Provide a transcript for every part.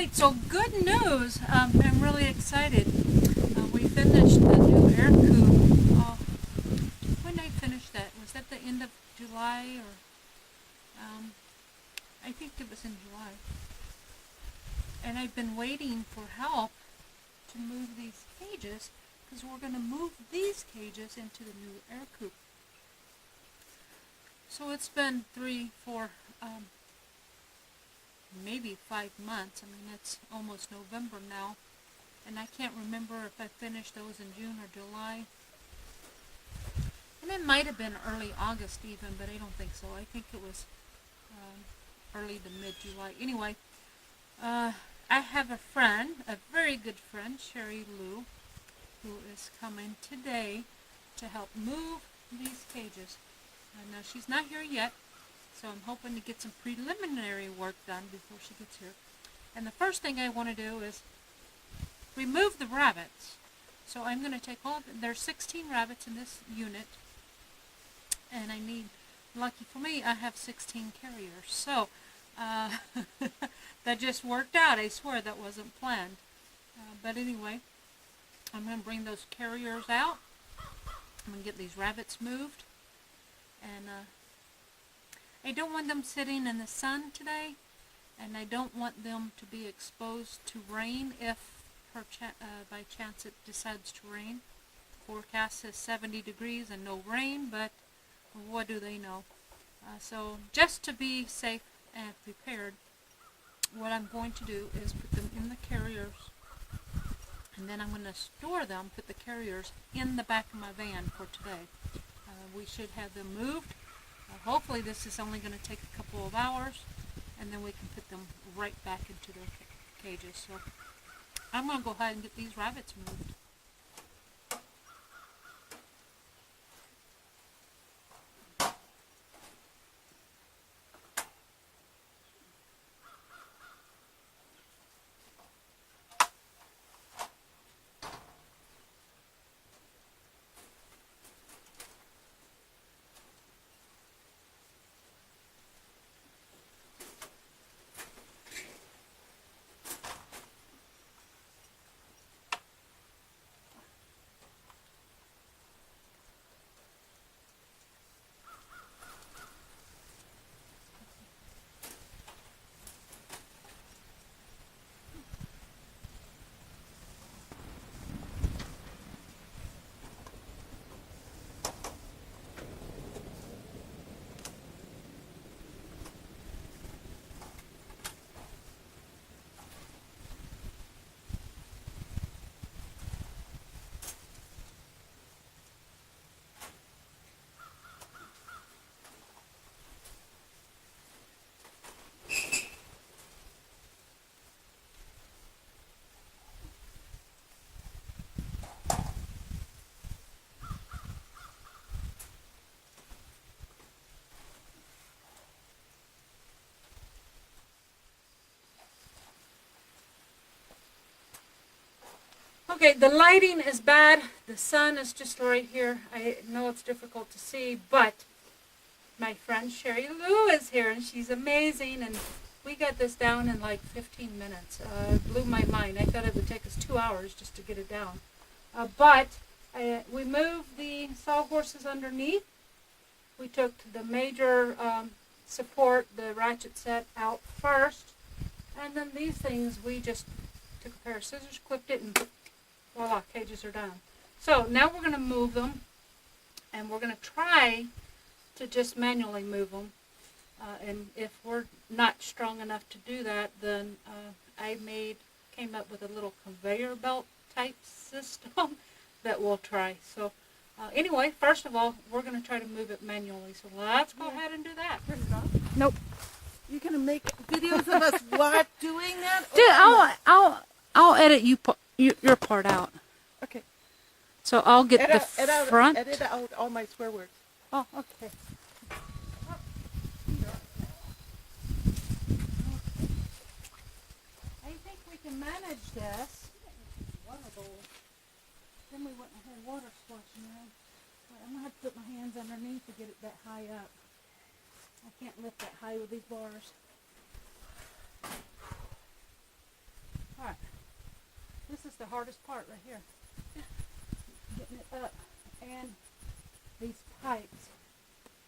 right, so good news. I'm really excited. We finished the new air coop. When did I finish that? Was that the end of July or? I think it was in July. And I've been waiting for help to move these cages because we're going to move these cages into the new air coop. So it's been 3, 4, maybe 5 months. I mean, it's almost November now. And I can't remember if I finished those in June or July. And it might have been early August even, but I don't think so. I think it was early to mid-July. Anyway, I have a friend, a very good friend, Sherry Lou, who is coming today to help move these cages. Now, she's not here yet, so I'm hoping to get some preliminary work done before she gets here. And the first thing I want to do is remove the rabbits. So I'm going to take all of them. There's 16 rabbits in this unit, and I need, lucky for me, I have 16 carriers. So that just worked out. I swear that wasn't planned. But anyway, I'm going to bring those carriers out. I'm going to get these rabbits moved. And I don't want them sitting in the sun today, and I don't want them to be exposed to rain if by chance it decides to rain. Forecast says 70 degrees and no rain, but what do they know? So just to be safe and prepared, what I'm going to do is put them in the carriers, and then I'm going to store them, put the carriers in the back of my van for today. We should have them moved. Hopefully this is only going to take a couple of hours, and then we can put them right back into their cages. So I'm going to go ahead and get these rabbits moved. Okay, the lighting is bad. The sun is just right here. I know it's difficult to see, but my friend Sherry Lou is here, and she's amazing, and we got this down in like 15 minutes. It blew my mind. I thought it would take us 2 hours just to get it down. But we moved the sawhorses underneath. We took the major support, the ratchet set, out first, and then these things, we just took a pair of scissors, clipped it, and voila, cages are done. So now we're going to move them, and we're going to try to just manually move them. And if we're not strong enough to do that, then I came up with a little conveyor belt type system that we'll try. So anyway, first of all, we're going to try to move it manually. So let's go ahead and do that. Turn it off. Nope. You're going to make videos of us what doing that? Dude, I'll edit your part out. Okay. So I'll get the front. Edit out all my swear words. Oh, okay. I think we can manage this. Then we wouldn't have had water splashing around. I'm going to have to put my hands underneath to get it that high up. I can't lift that high with these bars. hardest part right here. Getting it up. And these pipes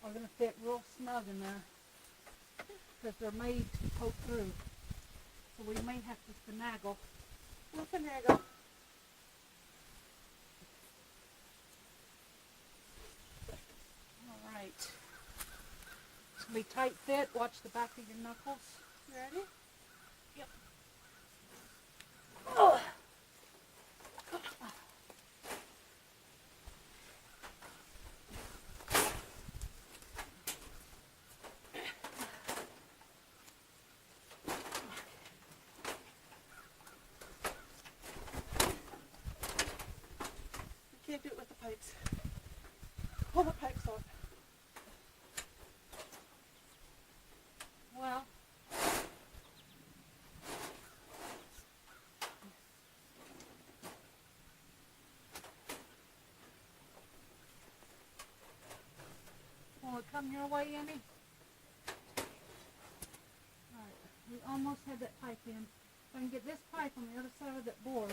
are going to fit real snug in there because they're made to poke through. So we may have to finagle. We'll finagle. All right. It's going to be tight fit. Watch the back of your knuckles. You ready? Yep. Oh. Can't do it with the pipes. Pull the pipes off. Well, will it come your way, Emmy? Alright, we almost had that pipe in. If I can get this pipe on the other side of that board.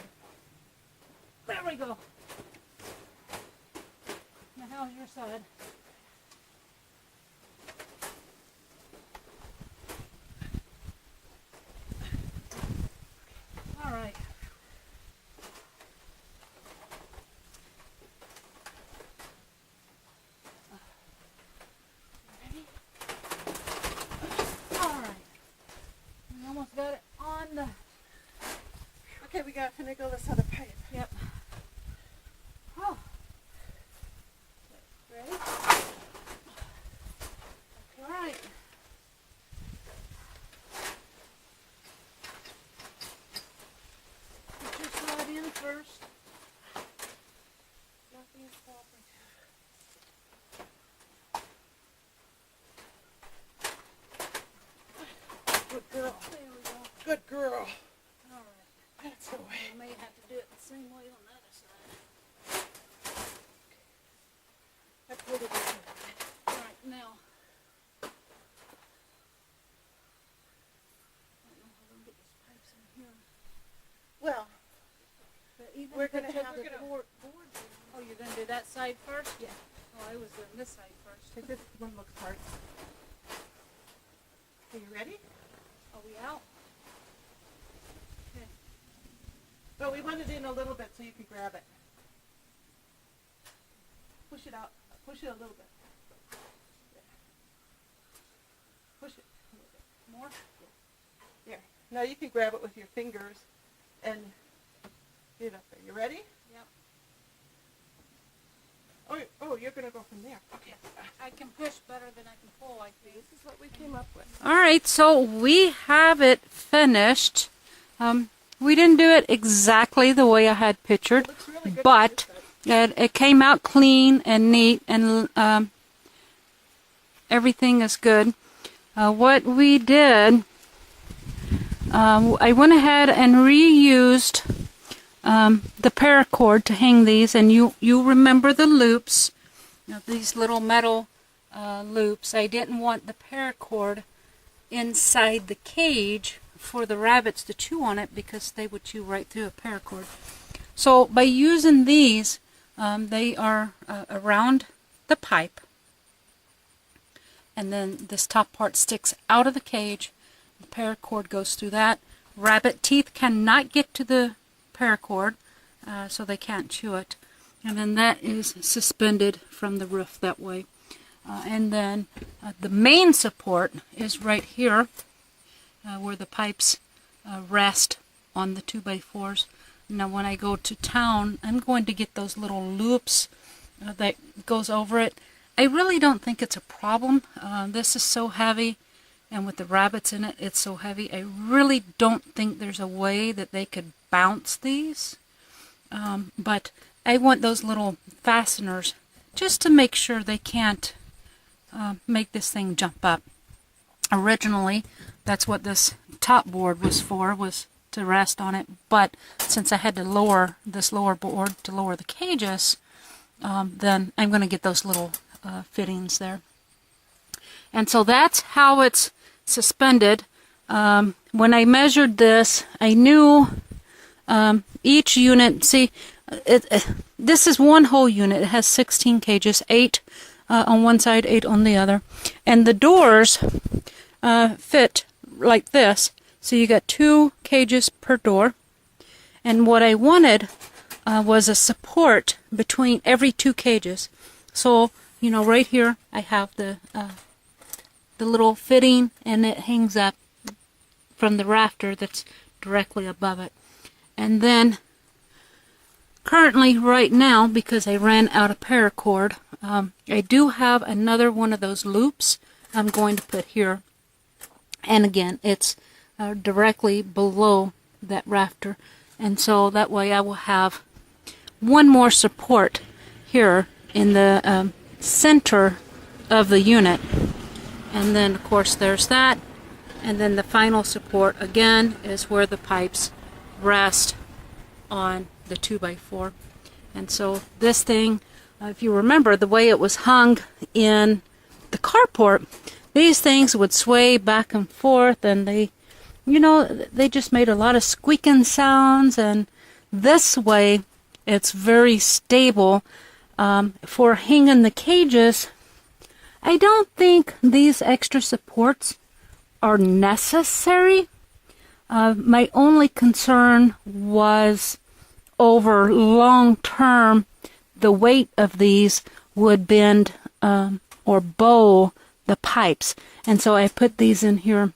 There we go. Now how's your side? All right. Ready? All right. We almost got it on the... Okay, we got to finagle this other pipe. Yep. Oh. Ready? All right. Put your side in first. Nothing's falling. Good girl. There we go. Good girl. All right. That's the way. We may have to do it the same way on the other side. I pulled it in. All right, now. I don't know how we're gonna get these pipes in here. Well, But even we're if they gonna took have the the board. Oh, you're gonna do that side first? Yeah. Oh, I was doing this side first. because this one looks hard. Are you ready? Are we out? Okay. But we want it in a little bit so you can grab it. Push it out. Push it a little bit. There. Push it a little bit. More? There. Now you can grab it with your fingers and get it up there. You ready? Yep. Oh, you're going to go from there. Okay. I can push better than I can pull, I think. This is what we came up with. All right, so we have it finished. We didn't do it exactly the way I had pictured, Looks really good. but it came out clean and neat, and everything is good. What we did, I went ahead and reused the paracord to hang these, and you remember the loops, these little metal loops. I didn't want the paracord inside the cage for the rabbits to chew on it because they would chew right through a paracord. So by using these, they are around the pipe, and then this top part sticks out of the cage. The paracord goes through that. Rabbit teeth cannot get to the paracord, so they can't chew it. And then that is suspended from the roof that way. And then the main support is right here, where the pipes rest on the 2x4s. Now when I go to town, I'm going to get those little loops that goes over it. I really don't think it's a problem. This is so heavy, and with the rabbits in it, it's so heavy. I really don't think there's a way that they could bounce these. But I want those little fasteners just to make sure they can't make this thing jump up. Originally, that's what this top board was for, was to rest on it. But since I had to lower this lower board to lower the cages, then I'm going to get those little fittings there. And so that's how it's suspended. When I measured this, I knew each unit, see, this is one whole unit. It has 16 cages, 8 on one side, 8 on the other. And the doors fit like this. So you got 2 cages per door. And what I wanted was a support between every 2 cages. So, you know, right here I have the little fitting, and it hangs up from the rafter that's directly above it. And then currently right now, because I ran out of paracord, I do have another one of those loops I'm going to put here. And again, it's directly below that rafter. And so that way I will have one more support here in the center of the unit. And then, of course, there's that. And then the final support, again, is where the pipes rest on the 2x4. And so this thing, if you remember the way it was hung in the carport, these things would sway back and forth, and they, you know, they just made a lot of squeaking sounds. And this way it's very stable. For hanging the cages, I don't think these extra supports are necessary. My only concern was over long term, the weight of these would bend or bow the pipes. And so I put these in here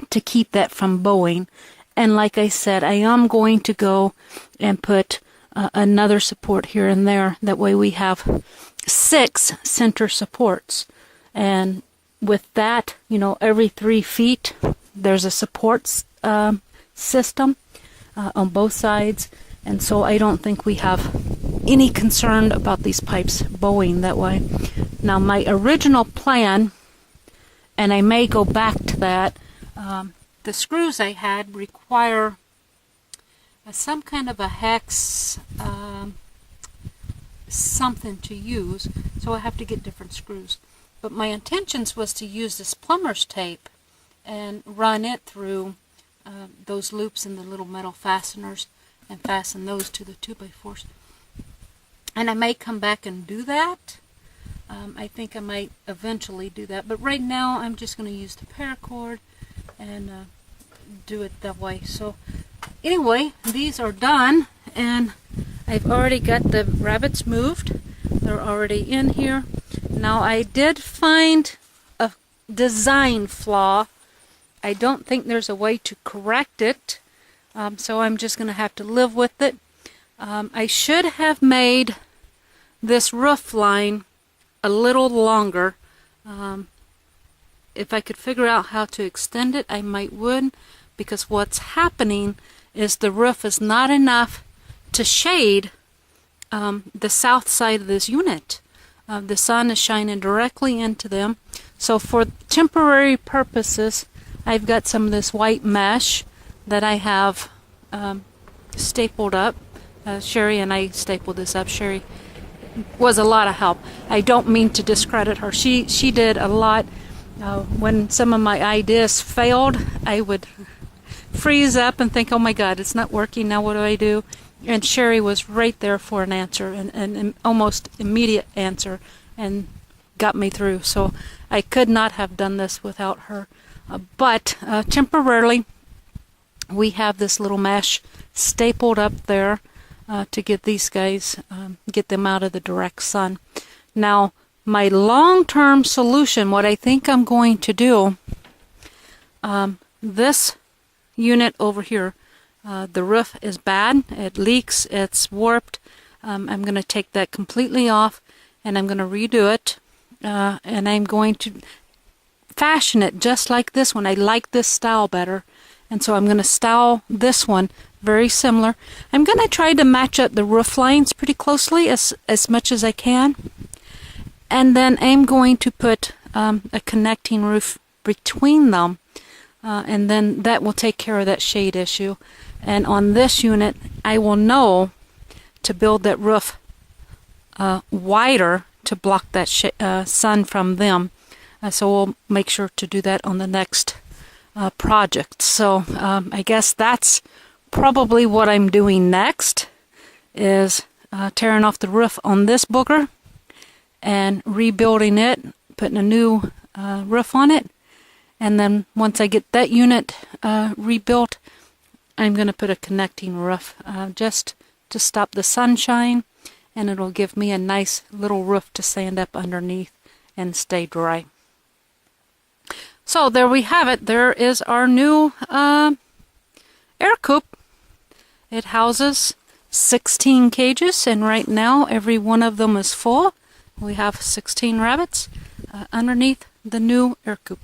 to keep that from bowing. And like I said, I am going to go and put another support here and there. That way we have 6 center supports. And with that, you know, every 3 feet there's a support system on both sides. And so I don't think we have any concern about these pipes bowing that way. Now my original plan, and I may go back to that, the screws I had require some kind of a hex something to use, so I have to get different screws. But my intentions was to use this plumber's tape and run it through those loops in the little metal fasteners and fasten those to the 2x4s. And I may come back and do that. I think I might eventually do that, but right now I'm just going to use the paracord and do it that way. So anyway, these are done, and I've already got the rabbits moved. They're already in here. Now I did find a design flaw. I don't think there's a way to correct it, so I'm just going to have to live with it. I should have made this roof line a little longer. If I could figure out how to extend it, I might would, because what's happening is the roof is not enough to shade the south side of this unit. The sun is shining directly into them. So for temporary purposes, I've got some of this white mesh that I have stapled up. Sherry and I stapled this up. Sherry was a lot of help. I don't mean to discredit her. She did a lot. When some of my ideas failed, I would freeze up and think, oh my God, it's not working, now what do I do? And Sherry was right there for an answer, an almost immediate answer, and got me through. So I could not have done this without her. But temporarily, we have this little mesh stapled up there to get these guys, get them out of the direct sun. Now, my long-term solution, what I think I'm going to do, this unit over here, the roof is bad, it leaks, it's warped. I'm going to take that completely off, and I'm going to redo it, and I'm going to fashion it just like this one. I like this style better, and so I'm going to style this one very similar. I'm going to try to match up the roof lines pretty closely as much as I can, and then I'm going to put a connecting roof between them, and then that will take care of that shade issue. And on this unit, I will know to build that roof wider to block that sun from them. So we'll make sure to do that on the next project. So I guess that's probably what I'm doing next is tearing off the roof on this booger and rebuilding it, putting a new roof on it. And then once I get that unit rebuilt, I'm going to put a connecting roof just to stop the sunshine, and it'll give me a nice little roof to stand up underneath and stay dry. So there we have it. There is our new air coop. It houses 16 cages, and right now every one of them is full. We have 16 rabbits underneath the new air coop.